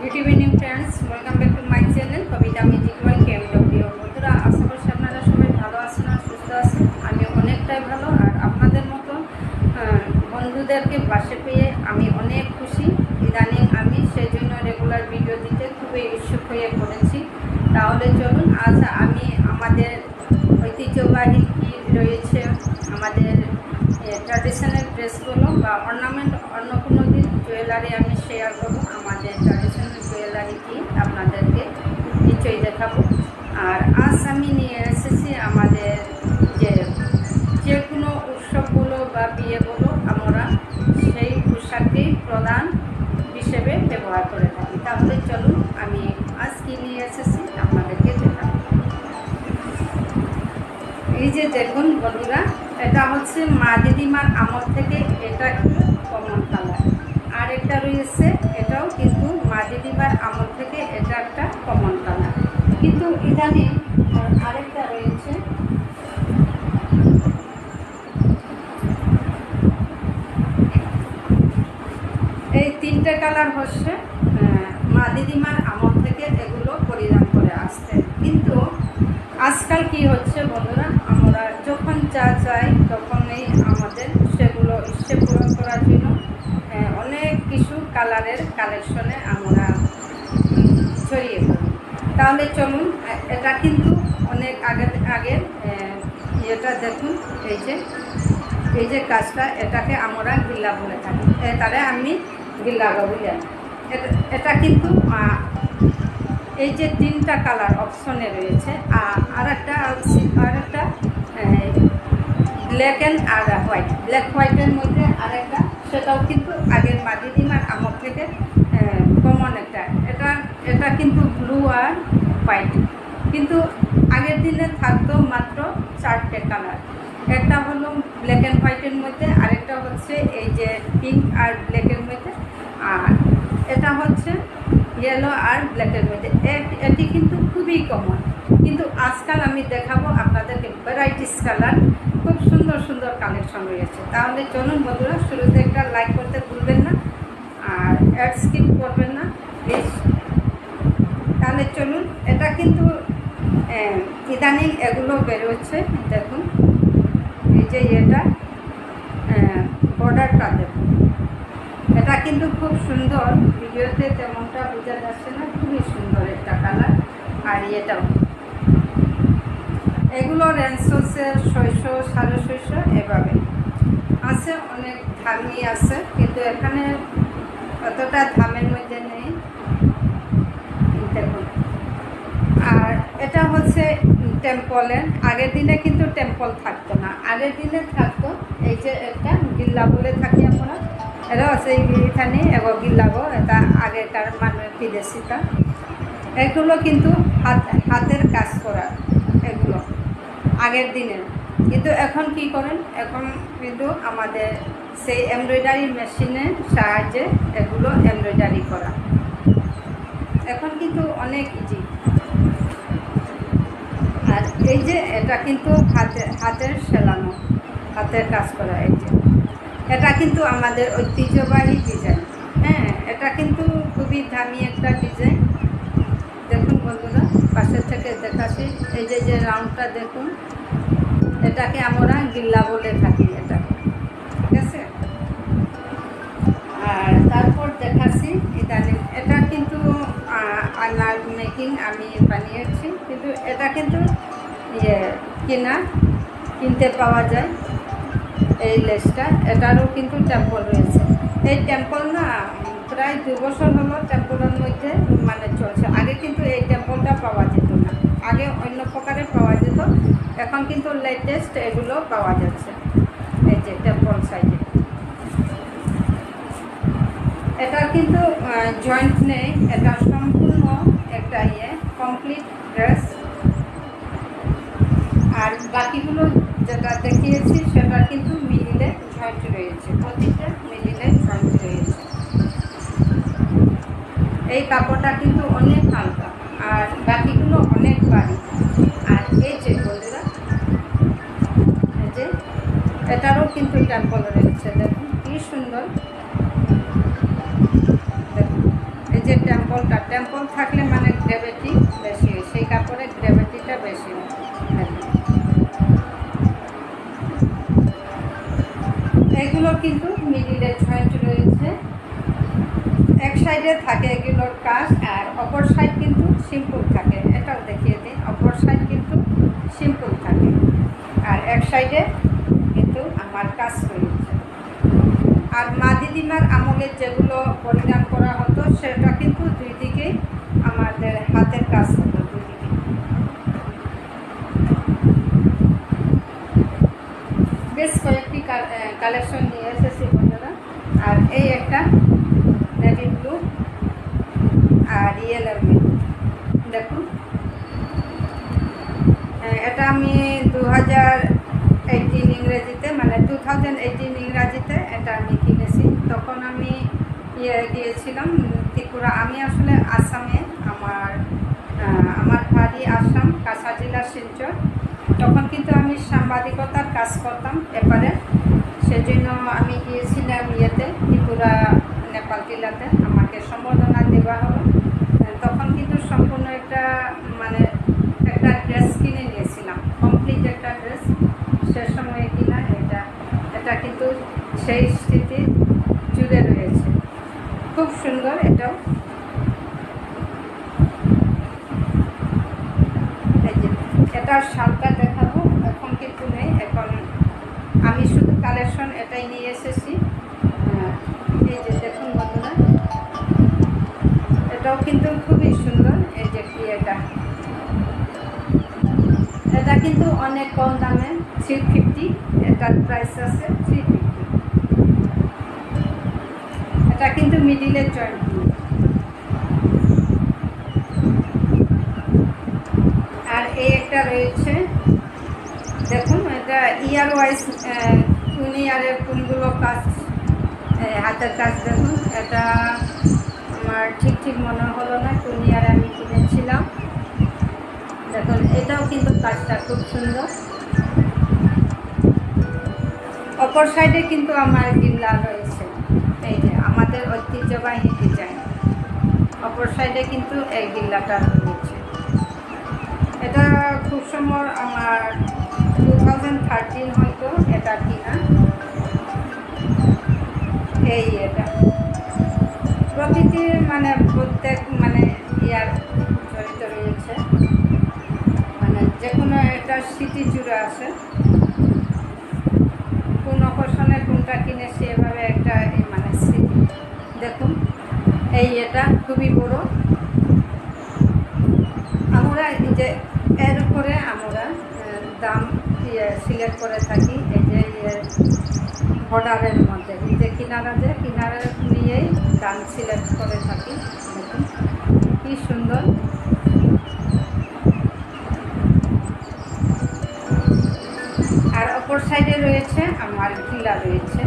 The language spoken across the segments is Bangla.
Good evening friends, welcome back to my channel Kabita music world KMW. বন্ধুরা, আশা করছি আপনারা সবাই ভালো আছেন আর সুস্থ আছেন। আমি অনেকটাই ভালো, আর আপনাদের মতো বন্ধুদেরকে পাশে পেয়ে আমি অনেক খুশি। ইদানিং আমি সেই জন্য রেগুলার ভিডিও দিতে খুবই ইচ্ছুক হয়ে পড়েছি। তাহলে চলুন, আজ আমি আমাদের ঐতিহ্যবাহী কী রয়েছে, আমাদের ট্র্যাডিশনাল ড্রেসগুলো বা অর্নামেন্ট, অন্য কোনো দিন জুয়েলারি আমি শেয়ার করবো। আমাদের ট্র্যাডিশনাল জুয়েলারি কি আপনাদেরকে নিশ্চয়ই দেখাবো। আর আজ আমি নিয়ে এসেছি আমাদের যে কোনো উৎসবগুলো বা বিয়েগুলো আমরা সেই পোশাককেই প্রধান হিসেবে ব্যবহার করে থাকি। তাহলে চলুন, আমি আজ কি নিয়ে এসেছি আপনাদেরকে দেখাবো। এই যে দেখুন বন্ধুরা, এটা হচ্ছে মা দিদিমার আমল থেকে এটা একটু কমন কালার। আর একটা রয়েছে, এটাও কিন্তু মা দিদিমার আমল থেকে এটা একটা কমন কালার। কিন্তু ইদানিং আরেকটা রয়েছে, এই তিনটে কালার হচ্ছে মা দিদিমার আমল থেকে এগুলো পরিধান করে আসতে। কিন্তু আজকাল কি হচ্ছে বন্ধুরা, আমরা যখন যা চাই তখনই আমাদের সেগুলো ইচ্ছে পূরণ করার জন্য অনেক কিছু কালারের কালেকশনে আমরা ছড়িয়ে পড়ি। তাহলে চলুন, এটা কিন্তু অনেক আগের এটা দেখুন, এই যে কাজটা, এটাকে আমরা গিল্লা বলে থাকি। তাহলে আমি গিল্লা বলি। এটা কিন্তু এই যে তিনটা কালার অপশনে রয়েছে, আর একটা ব্ল্যাক অ্যান্ড আর হোয়াইট, ব্ল্যাক হোয়াইটের মধ্যে আরেকটা, সেটাও কিন্তু আগের মা দিদিমার আমল থেকে কমন একটা। এটা কিন্তু ব্লু আর হোয়াইট। কিন্তু আগের দিনে থাকতো মাত্র 4টে কালার। একটা হলো ব্ল্যাক অ্যান্ড হোয়াইটের মধ্যে, আরেকটা হচ্ছে এই যে পিঙ্ক আর ব্ল্যাকের মধ্যে, আর এটা হচ্ছে ইয়েলো আর ব্ল্যাকের মধ্যে। এটি কিন্তু খুবই কমন। কিন্তু আজকাল আমি দেখাবো আপনাদেরকে ভ্যারাইটিস কালার, খুব সুন্দর সুন্দর কালেকশন রয়েছে। তাহলে চলুন বন্ধুরা, শুরুতে একটা লাইক করতে ভুলবেন না, আর অ্যাড স্কিপ করবেন না প্লিজ। তাহলে চলুন, এটা কিন্তু ইদানিং এগুলো বেরোচ্ছে। দেখুন এই যে এটা বর্ডারটা দেখুন, এটা কিন্তু খুব সুন্দর। ভিডিওতে তেমনটা বোঝা যাচ্ছে না, খুবই সুন্দর একটা কালার। আর এটাও, এগুলো রেঞ্জ হচ্ছে 600, 650 এভাবে আছে। অনেক দামি আছে, কিন্তু এখানে অতটা দামের মধ্যে নেই। দেখুন, আর এটা হচ্ছে টেম্পলের। আগের দিনে কিন্তু টেম্পল থাকতো না, আগের দিনে থাকতো এই যে একটা গিল্লা বলে থাকি আমরা। এটা আছে এখানে এগো গিল্লাগো, এটা আগেকার মানুষের বিদেশিটা। এগুলো কিন্তু হাতের কাজ করা, এগুলো আগের দিনের। কিন্তু এখন কি করেন, এখন কিন্তু আমাদের সেই এমব্রয়ডারি মেশিনের সাহায্যে এগুলো এমব্রয়ডারি করা এখন কিন্তু অনেক ইজি। আর এই যে এটা কিন্তু হাতের সেলানো, হাতের কাজ করা। এই যে এটা কিন্তু আমাদের ঐতিহ্যবাহী ডিজাইন। হ্যাঁ, এটা কিন্তু খুবই দামি একটা ডিজাইন। দেখুন বন্ধুরা, পাশের থেকে দেখাচ্ছি। এই যে রাউন্ডটা দেখুন, এটাকে আমরা গিল্লা বলে থাকি এটা, ঠিক আছে। আর তারপর দেখাচ্ছি ইদানিং, এটা কিন্তু আনার মেকিং আমি বানিয়েছি, কিন্তু এটা কিন্তু কিনতে পাওয়া যায়। এই লেসটা, এটারও কিন্তু টেম্পল রয়েছে। এই টেম্পল না প্রায় 2 বছর হলো টেম্পলের মধ্যে মানে চলছে। আগে কিন্তু এই টেম্পলটা পাওয়া যেত না, আগে অন্য প্রকারের পাওয়া যেত। এখন কিন্তু লেটেস্ট এগুলো পাওয়া যাচ্ছে। এই যে টেম্পল সাইজে, এটা কিন্তু জয়েন্ট নেই, এটা সম্পূর্ণ একটা কমপ্লিট ড্রেস। আর বাকিগুলো যেটা দেখিয়েছি সেটা কিন্তু মিডিলে জয়েন্ট রয়েছে, প্রতিটা মিডিলে জয়েন্ট রয়েছে। এই কাপড়টা কিন্তু অনেক হালকা, আর বাকিগুলো অনেক ভারী। আর এই যে বন্ধুরা, এই যে এটারও কিন্তু টেম্পল রয়েছে। দেখুন কি সুন্দর, দেখুন এই যে যে টেম্পল থাকলে মানে গ্র্যাভিটি বেশি হয়, সেই কাপড়ে গ্র্যাভিটিটা বেশি হয়। এগুলো কিন্তু মিডিলে জয়েন্ট রয়েছে, এক সাইডে থাকে এগুলোর কাজ আর অপর সাইড কিন্তু সিম্পল থাকে। এটাও দেখিয়ে দিই, অপর সাইড কিন্তু সিম্পল থাকে আর এক সাইডে কিন্তু আমার কাজ রয়েছে। আর মা দিদিমার আমলের যেগুলো পরিধান করা হতো সেটা কিন্তু দুই দিকেই আমাদের হাতের কাজ হতো, দুই দিকে। বেশ কয়েকটি কালেকশন নিয়ে এসেছি বন্ধুরা। আর এই একটা নেভি ব্লু আর ইয়েলোর মধ্যে দেখুন, এটা আমি 2018 ইংরেজিতে মানে 2018 ইংরাজিতে এটা আমি কিনেছি। তখন আমি গিয়েছিলাম ত্রিপুরা। আমি আসলে আসামে, আমার বাড়ি আসাম, কাছা জেলা শিলচর। তখন কিন্তু আমি সাংবাদিকতার কাজ করতাম এপারে, সেজন্য আমি গিয়েছিলাম ত্রিপুরা নেপাল টিলাতে। আমাকে সম্বর্ধনা দেওয়া হলো। তখন কিন্তু সম্পূর্ণ একটা ড্রেস কিনে নিয়েছিলাম, কমপ্লিট একটা ড্রেস সে সময়ে কিনা। এটা কিন্তু সেই স্মৃতি জুড়ে রয়েছে, খুব সুন্দর। এটাও এই যে এটার শালটা দেখাবো, এখন কিন্তু নেই, এখন আমি শুধু কালেকশন এটাই নিয়ে এসেছি। এই যে দেখুন বন্ধুরা, এটাও কিন্তু খুবই সুন্দর। এই যে কি এটা কিন্তু অনেক কম দামে, 350, এটার প্রাইস আছে 350। এটা কিন্তু মিডিলের জয়েন্ট। আর এই একটা রয়েছে দেখুন, এটা ইয়ার ওয়াইজ কোন ইয়ারের কোনগুলো কাজ, হাতের কাজ দেখুন। এটা আমার ঠিক মনে হলো না কোন ইয়ারে আমি কিনেছিলাম। দেখুন এটাও কিন্তু কাজটা খুব সুন্দর। অপর সাইডে কিন্তু আমার গিল্লা রয়েছে, এই যে আমাদের ঐতিহ্যবাহী ডিজাইন। অপর সাইডে কিন্তু এই গিল্লাটা রয়েছে। এটা খুব সময় আমার 2013 হয়তো এটা কিনা। এই এটা প্রতিটি প্রত্যেক ইয়ার জড়িত রয়েছে, যে কোনো একটা স্মৃতি জুড়ে আছে। কোন অকেশনে কোনটা কিনেছি, এভাবে একটা স্মৃতি। দেখুন এটা খুবই বড়। আমরা যে এর উপরে আমরা দাম সিলেক্ট করে থাকি, এই যে বর্ডারের মধ্যে এই যে কিনারা নিয়েই দাম সিলেক্ট করে থাকি। দেখুন কি সুন্দর। আর অপর সাইডে রয়েছে আমার গিলা রয়েছে,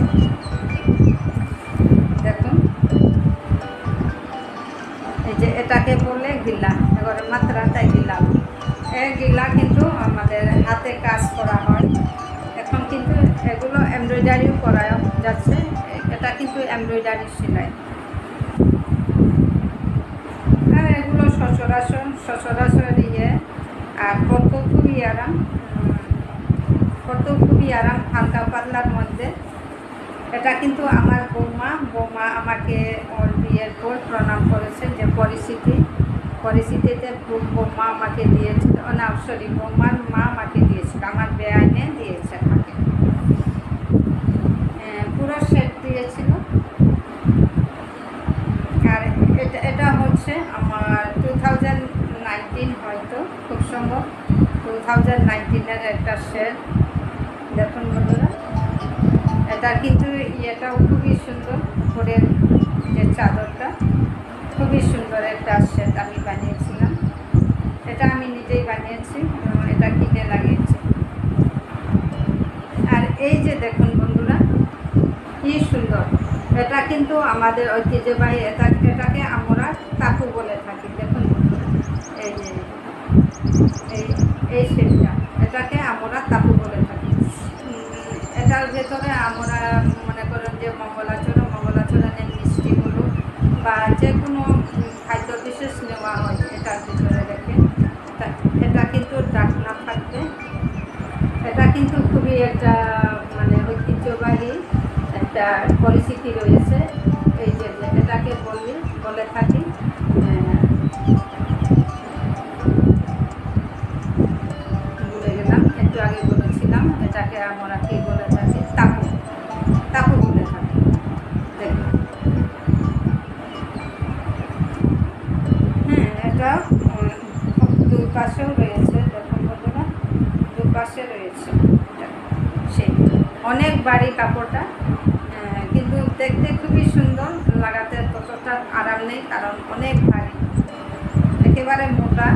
দেখুন এই যে এটাকে বলে গিলা, এবার মাত্রাটাই গিলা। এই গিলা কিন্তু আমাদের হাতে কাজ করা হয়। এখন কিন্তু এগুলো এমব্রয়ডারিও করা যাচ্ছে, এটা কিন্তু এমব্রয়ডারি সেলাই। আর এগুলো সচরাচর ইয়ে। আর কত খুবই আরাম হালকা পাতলার মধ্যে। এটা কিন্তু আমার বৌমা আমাকে ওর বিয়ের পর প্রণাম করেছে, যে পরিস্থিতিতে বৌমা আমাকে দিয়েছিল, না সরি বৌমার মা আমাকে দিয়েছিল, আমার বেআইনে দিয়েছে আমাকে, পুরো সেট দিয়েছিল। আর এটা হচ্ছে আমার 2019 হয়তো, খুব সম্ভব 2019-এর একটা সেট। দেখুন বন্ধুরা, এটা কিন্তু ইয়েটাও খুবই সুন্দর, উপরের যে চাদরটা খুবই সুন্দর একটা সেট আমি বানিয়েছিলাম। এটা আমি নিজেই বানিয়েছি, এটা কিনে লাগিয়েছি। আর এই যে দেখুন বন্ধুরা কি সুন্দর, এটা কিন্তু আমাদের ঐতিহ্যবাহী, এটাকে আমরা তাপু বলে থাকি। দেখুন এই যে এই সেটটা, এটাকে আমরা তাপু বলে থাকি। এটার ভেতরে আমরা মনে করেন যে মঙ্গলাচরণের মিষ্টিগুলো বা যে কোনো খাদ্য বিশেষ নেওয়া হয় এটার ভিতরে দেখেন। এটা কিন্তু ঢাকনা থাকবে। এটা কিন্তু খুবই একটা মানে ঐতিহ্যবাহী একটা পরিচিতি রয়েছে। এই যে এটাকে বলে থাকি ভুলে গেলাম, একটু আগে বলেছিলাম এটাকে আমরা কি বলে থাকি, তাপু তাপু বলে থাকি। দেখুন হ্যাঁ, এটা দুই পাশেও রয়েছে, দেখুন বন্ধুরা দুই পাশে রয়েছে। এটা সেই অনেক ভারী কাপড়টা, কিন্তু দেখতে খুবই সুন্দর, লাগাতে ততটা আরাম নেই কারণ অনেক ভারী, একেবারে মোটা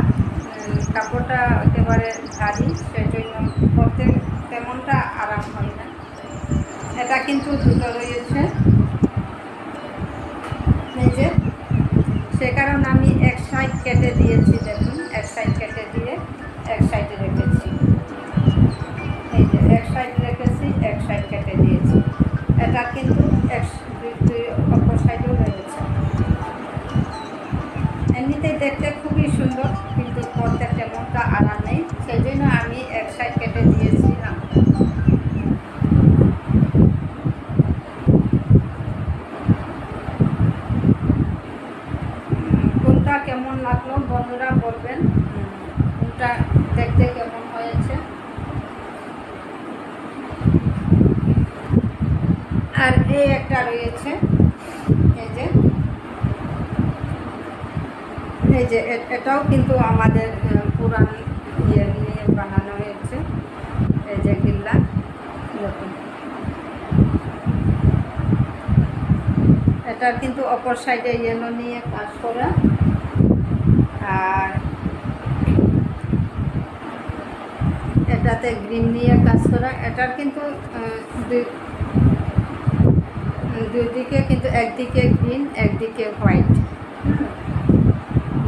কাপড়টা, একেবারে ভারী, সেই জন্য পরতে তেমনটা আরাম হয় না। এটা কিন্তু দুটো রয়েছে এই যে, সে কারণে আমি এক সাইড কেটে দিয়েছি। দেখুন এক সাইড কেটে দিয়ে এক সাইডে রেখেছি, এই যে এক সাইড রেখেছি, এক সাইড কেটে দিয়েছি। এটা কিন্তু দুই অপর সাইডেও রয়েছে। এমনিতেই দেখতে খুবই সুন্দর, কিন্তু পরতে তেমনটা আরাম নেই, সেই জন্য আমি এক সাইড কেটে দিয়েছিলাম। কোনটা কেমন লাগলো বন্ধুরা বলবেন, কোনটা দেখতে কেমন হয়েছে। আর এই একটা রয়েছে, এই যে এটাও কিন্তু আমাদের পুরান ইয়ে নিয়ে বানানো হয়েছে। এই যে গিল্লা, দেখুন এটার কিন্তু অপর সাইডে ইয়েলো নিয়ে কাজ করা, আর এটাতে গ্রিন নিয়ে কাজ করা। এটার কিন্তু দুই দিকে কিন্তু একদিকে গ্রিন একদিকে হোয়াইট,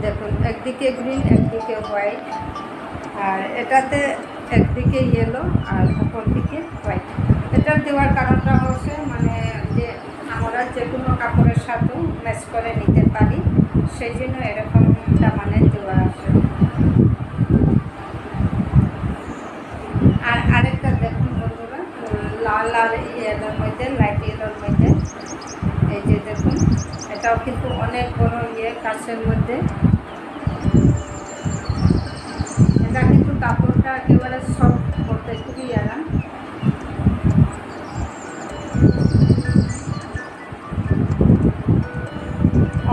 দেখুন একদিকে গ্রিন একদিকে হোয়াইট, আর এটাতে একদিকে ইয়েলো আর অপর দিকে হোয়াইট। এটা দেওয়ার কারণটা হচ্ছে মানে যে আমরা যে কোনো কাপড়ের সাথেও ম্যাচ করে নিতে পারি, সেই জন্য এরকমটা মানে দেওয়া আছে। আর আরেকটা দেখুন বন্ধুরা, লাল আর ইয়েলোর মধ্যে, লাইট ইয়েলোর মধ্যে, এই যে দেখুন এটাও কিন্তু অনেক বড় ইয়ে কাছের মধ্যে। এটা কিন্তু কাপড়টা একেবারে সফট, করতে খুবই আরাম।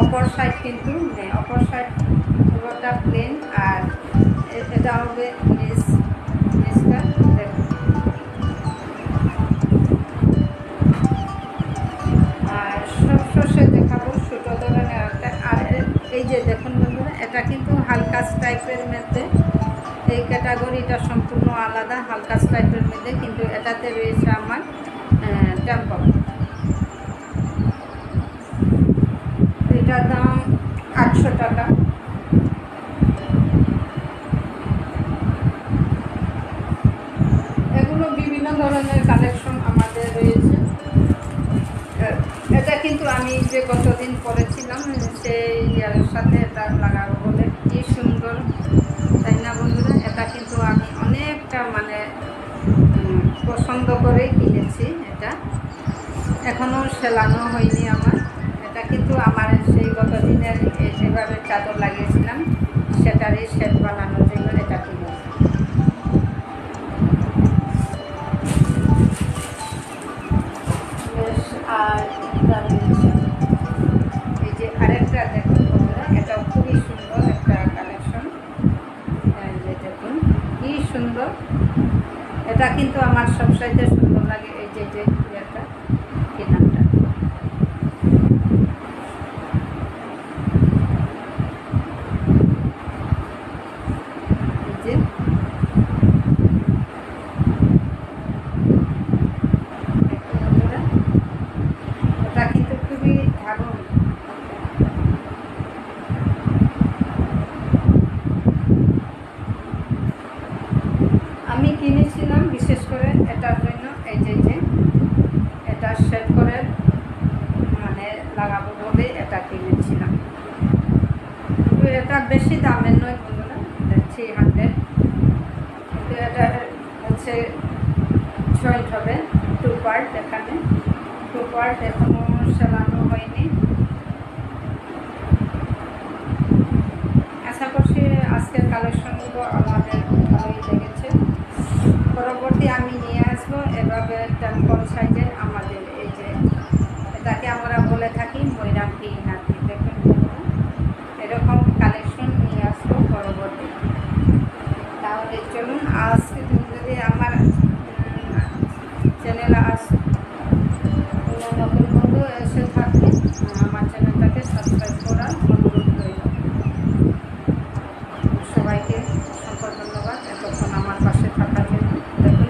অপর সাইড কিন্তু অপর সাইড পুরোটা প্লেন, আর এটা হবে নিচটা দেখুন। আর সবশেষে দেখাবো ছোটো ধরনের একটা। আর এই যে দেখুন বন্ধুরা, এটা কিন্তু হালকাস টাইপের মধ্যে, এই ক্যাটাগরিটা সম্পূর্ণ আলাদা, হালকাস টাইপের মধ্যে, কিন্তু এটাতে রয়েছে আমার টেম্পল। এটার দাম 800 টাকা। এগুলো বিভিন্ন ধরনের কালেকশন আমাদের রয়েছে। এটা কিন্তু আমি যে গতদিন পরেছিলাম সেই ইয়ার সাথে এটা লাগাবো বলে, কি সুন্দর তাই না বন্ধুরা। এটা কিন্তু আমি অনেকটা মানে পছন্দ করে কিনেছি। এটা এখনও সেলানো হয়নি আমার। এটা কিন্তু আমার সেই গতদিনের যেভাবে চাদর লাগিয়েছিলাম সেটারই সেট বানানোর জন্য এটা কিনেছি। আর এই যে আরেকটা দেখুন বন্ধুরা, এটাও খুবই সুন্দর একটা কালেকশন। যে দেখুন কি সুন্দর, এটা কিন্তু আমার সবসাইতে সুন্দর লাগে। এই যে একটা কেনাটা, এই যে এটা কিন্তু খুবই দারুণ। আমি কিনেছিলাম বিশেষ করে এটার জন্য, এই যে এটা বেশি দামের নয় বন্ধুরা, 300, কিন্তু এটা হচ্ছে জয়েন্ট হবে 2 পার্ট, এখানে 2 পার্ট এখনো সেলানো হয়নি। আশা করছি আজকের কালেকশনগুলো আমাদের ভালোই লেগেছে। পরবর্তী আমি নিয়ে আসবো এভাবে টেম্পল সাইজের, আমাদের এই যে এটাকে আমরা বলে থাকি ময়রামটি নাতি, দেখুন এরকম কালেকশন নিয়ে আসবো পরবর্তী। তাহলে চলুন, আজকে যদি আমার চ্যানেলে নতুন বন্ধু এসে থাকবে, আমার চ্যানেলটাকে সাবস্ক্রাইব করার অনুরোধ রইল। সবাইকে অসংখ্য ধন্যবাদ এতক্ষণ আমার পাশে থাকার জন্য। দেখুন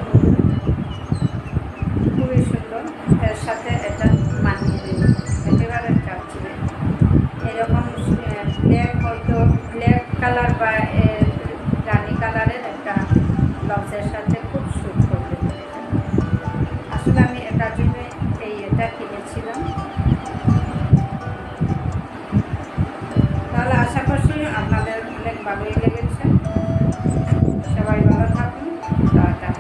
খুবই সুন্দর, এর সাথে এটা মানিয়ে দিল, একেবারে চাচ্ছিল এরকম ব্ল্যাক, হয়তো ব্ল্যাক কালার বা রানি কালারের একটা ব্লাউজের সাথে খুব স্যুট করবে। আসলে আমি এটার জন্য এটা কিনেছিলাম। তাহলে আশা করছি আপনাদের অনেক ভালোই লেগেছে। সবাই ভালো থাকুন, টাটা।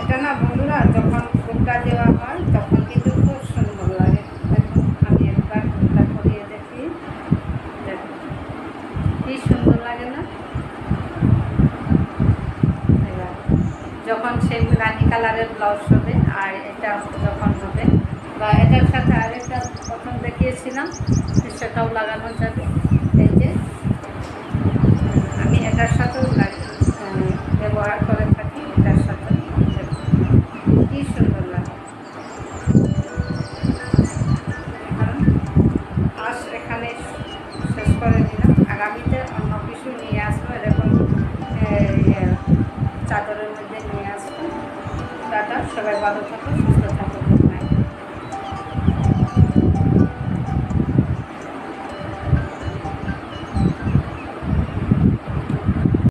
এটা না বন্ধুরা, যখন ফুলটা দেওয়া হয় তখন কিন্তু খুব সুন্দর লাগে। দেখুন আমি একবার ফুলটা করিয়ে দেখি, দেখুন কি সুন্দর লাগে না। এবার যখন সেই রানি কালারের ব্লাউজ হবে আর এটা যখন হবে, বা এটার সাথে আরেকটা প্রথম দেখিয়েছিলাম সেটাও লাগানো যাবে। এই যে আমি এটার সাথেও ব্যবহার করে থাকি, এটার সাথে কি সুন্দর লাগে। আজ এখানে শেষ করে দিলাম, আগামীতে অন্য কিছু নিয়ে আসবো, এরকম চাদরের মধ্যে নিয়ে আসবো। টাটা, সবাই ভালো থাকো, সুস্থ থাকো।